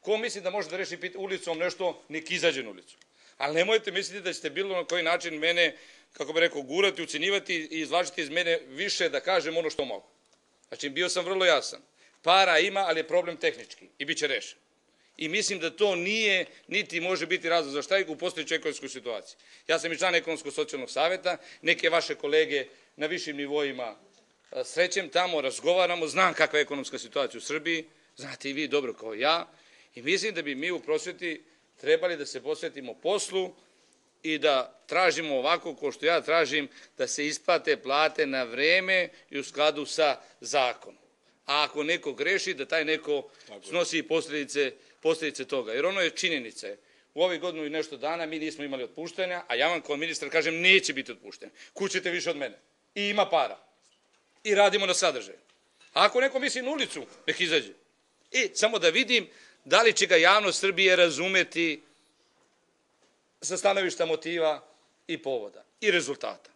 Ko misli da može da reši ulicom nešto, nek izađe na ulicu. Ali nemojte misliti da ćete bilo na koji način mene, kako bih rekao, gurati, ucenjivati i izvlačiti iz mene više da kažem ono što mogu. Znači, bio sam vrlo jasan. Para ima, ali je problem tehnički i bit će rešen. I mislim da to nije, niti može biti razlog za štrajk u postojećoj ekonomskoj situaciji. Ja sam i član Ekonomsko-socijalnog saveta, neke vaše kolege na višim nivoima srećem tamo, razgovaramo, znam kakva je ekonomska situacija u Srbiji, znate i vi dobro kao ja, i mislim da bi mi u prosveti trebali da se posvetimo poslu i da tražimo ovako, kao što ja tražim, da se isplate plate na vreme i u skladu sa zakonom. A ako neko greši, da taj neko snosi posljedice toga. Jer ono je činjenica. U ovih godinu i nešto dana mi nismo imali otpuštanja, a ja vam kao ministar kažem neće biti otpuštanja. Kućete više od mene. I ima para. I radimo na sadržaju. A ako neko misli na ulicu, nek izađe. I samo da vidim da li će ga javnost Srbije razumeti sa stanovišta motiva i povoda i rezultata.